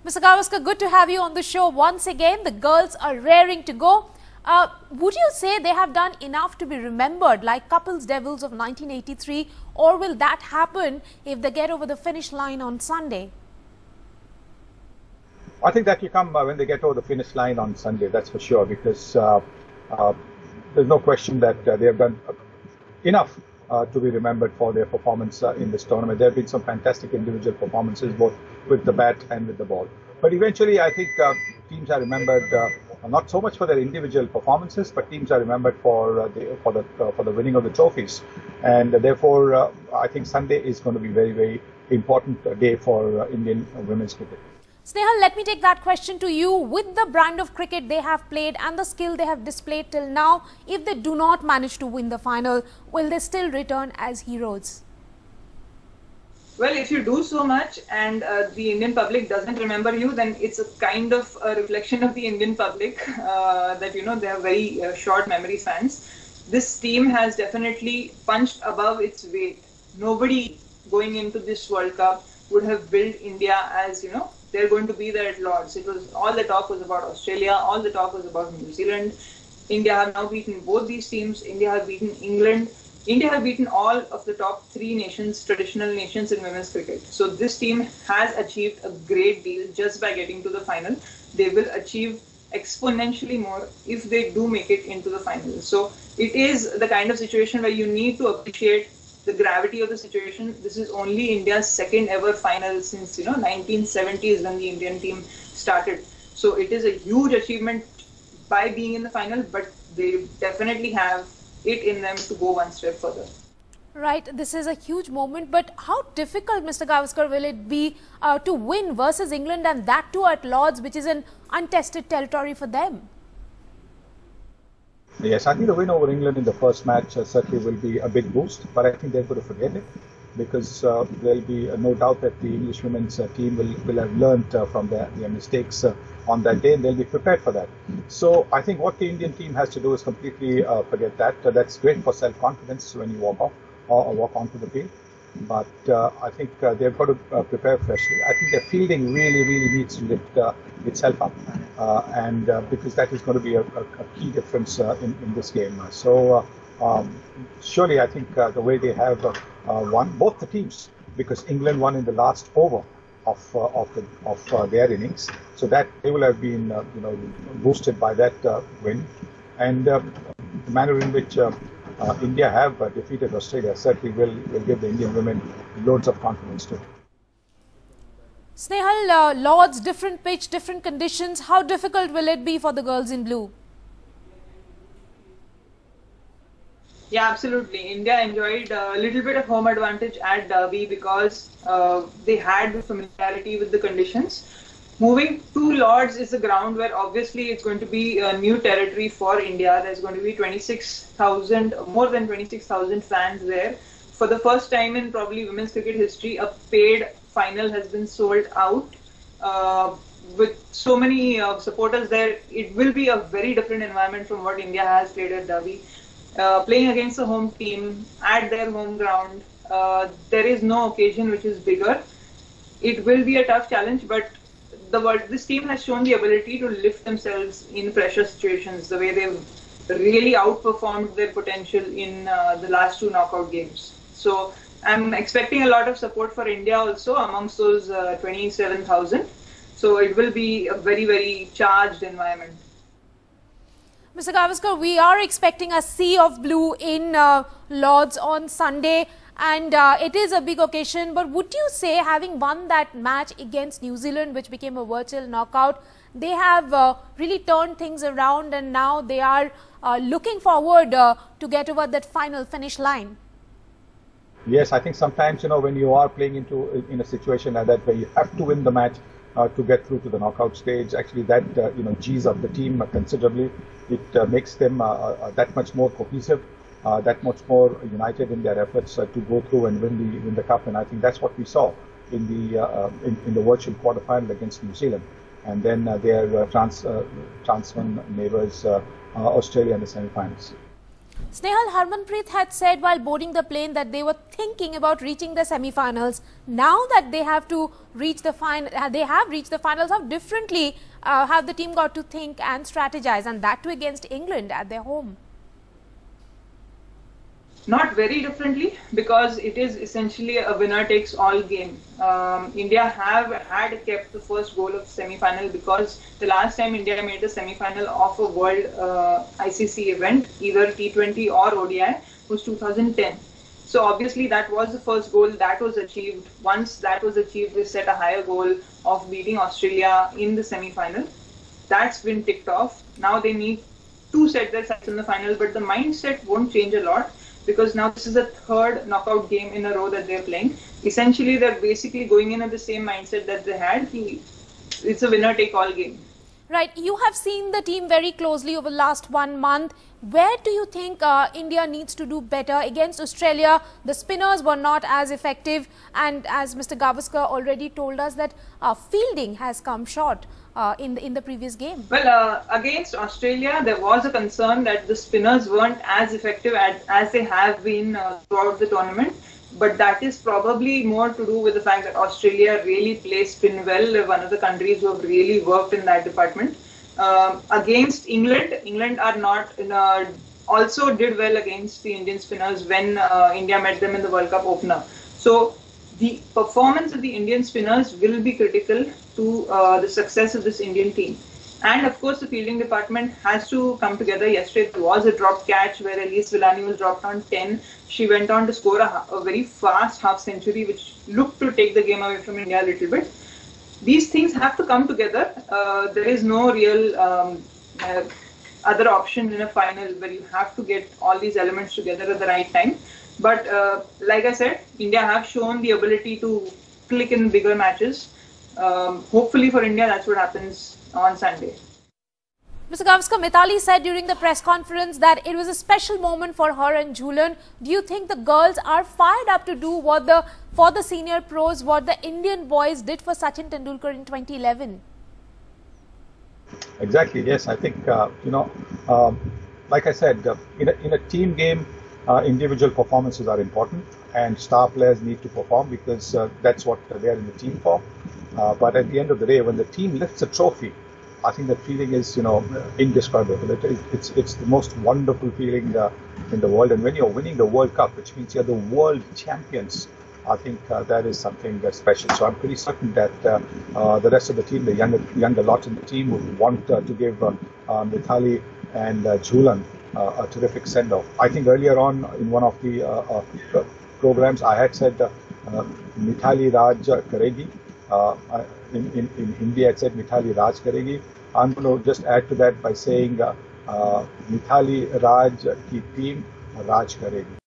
Mr. Gavaskar, good to have you on the show once again. The girls are raring to go. Would you say they have done enough to be remembered like couples devils of 1983, or will that happen if they get over the finish line on Sunday? I think that will come when they get over the finish line on Sunday, that's for sure, because there's no question that they have done enough to be remembered for their performance in this tournament. There have been some fantastic individual performances, both with the bat and with the ball. But eventually, I think teams are remembered not so much for their individual performances, but teams are remembered for the winning of the trophies. And therefore, I think Sunday is going to be a very, very important day for Indian women's cricket. Snehal, let me take that question to you. With the brand of cricket they have played and the skill they have displayed till now, if they do not manage to win the final, will they still return as heroes? Well, if you do so much and the Indian public doesn't remember you, then it's a kind of a reflection of the Indian public that, you know, they are very short memory spans. This team has definitely punched above its weight. Nobody going into this World Cup would have billed India as, you know, they're going to be there at Lords. It was all the talk was about Australia, all the talk was about New Zealand. India have now beaten both these teams. India have beaten England. India have beaten all of the top three nations, traditional nations in women's cricket. So this team has achieved a great deal just by getting to the final. They will achieve exponentially more if they do make it into the final. So it is the kind of situation where you need to appreciate the gravity of the situation. This is only India's second ever final since, you know, 1970s when the Indian team started. So it is a huge achievement by being in the final, but they definitely have it in them to go one step further. Right, this is a huge moment, but how difficult, Mr. Gavaskar, will it be to win versus England, and that too at Lords, which is an untested territory for them? Yes, I think the win over England in the first match certainly will be a big boost, but I think they're going to forget it, because there'll be no doubt that the English women's team will have learned from their mistakes on that day, and they'll be prepared for that. So I think what the Indian team has to do is completely forget that. That's great for self-confidence when you walk off or walk onto the field. But I think they've got to prepare freshly. I think their fielding really needs to lift itself up, and because that is going to be a key difference in this game. So surely I think the way they have won both the teams, because England won in the last over of their innings, so that they will have been boosted by that win, and the manner in which India have defeated Australia certainly will give the Indian women loads of confidence too. Snehal, Lords, different pitch, different conditions. How difficult will it be for the girls in blue? Yeah, absolutely. India enjoyed a little bit of home advantage at Derby because they had the familiarity with the conditions. Moving to Lords is a ground where obviously it's going to be a new territory for India. There's going to be more than 26,000 fans there. For the first time in probably women's cricket history, a paid final has been sold out. With so many supporters there, it will be a very different environment from what India has played at Derby. Playing against the home team at their home ground, there is no occasion which is bigger. It will be a tough challenge, but this team has shown the ability to lift themselves in pressure situations, the way they've really outperformed their potential in the last two knockout games. So I'm expecting a lot of support for India also amongst those 27,000. So it will be a very charged environment. Mr. Gavaskar, we are expecting a sea of blue in Lords on Sunday, and it is a big occasion. But would you say, having won that match against New Zealand, which became a virtual knockout, they have really turned things around, and now they are looking forward to get over that final finish line? Yes, I think sometimes, when you are playing in a situation like that where you have to win the match to get through to the knockout stage, actually that G's up the team considerably. It makes them that much more cohesive, that much more united in their efforts to go through and win the cup. And I think that's what we saw in the virtual quarterfinal against New Zealand, and then their transfer neighbours Australia in the semi-finals. Snehal, Harmanpreet had said while boarding the plane that they were thinking about reaching the semi-finals. Now that they have to reach the reached the finals, how differently have the team got to think and strategize, and that too against England at their home? Not very differently, because it is essentially a winner-takes-all game. India had kept the first goal of semi-final, because the last time India made a semi-final of a World ICC event, either T20 or ODI, was 2010. So obviously that was the first goal that was achieved. Once that was achieved, they set a higher goal of beating Australia in the semi-final. That's been ticked off. Now they need to set their sights in the final, but the mindset won't change a lot, because now this is the third knockout game in a row that they're playing. Essentially, they're basically going in at the same mindset that they had. It's a winner-take-all game. Right. You have seen the team very closely over the last 1 month. Where do you think India needs to do better? Against Australia, the spinners were not as effective, and as Mr. Gavaskar already told us, that fielding has come short in the previous game. Well, against Australia, there was a concern that the spinners weren't as effective as they have been throughout the tournament. But that is probably more to do with the fact that Australia really plays spin well. They're one of the countries who have really worked in that department. Against England are not also did well against the Indian spinners when India met them in the World Cup opener. So the performance of the Indian spinners will be critical to the success of this Indian team. And of course, the fielding department has to come together. Yesterday, there was a dropped catch where Elise Villani was dropped on 10. She went on to score a very fast half century, which looked to take the game away from India a little bit. These things have to come together. There is no real other option in a final where you have to get all these elements together at the right time. But like I said, India have shown the ability to click in bigger matches. Hopefully for India, that's what happens on Sunday. Mr. Gavaskar, Mithali said during the press conference that it was a special moment for her and Jhulan. Do you think the girls are fired up to do for the senior pros what the Indian boys did for Sachin Tendulkar in 2011? Exactly. Yes, I think like I said, in a team game, individual performances are important, and star players need to perform, because that's what they are in the team for. But at the end of the day, when the team lifts a trophy, I think that feeling is, indescribable. It's the most wonderful feeling in the world. And when you're winning the World Cup, which means you're the world champions, I think that is something special. So I'm pretty certain that the rest of the team, the younger lot in the team, would want to give Mithali and Jhulan a terrific send-off. I think earlier on in one of the programs, I had said Mithali Raj Karegi. In Hindi, I said Mithali Raj Karegi. I'm going to just add to that by saying Mithali Raj ki team Raj Karegi.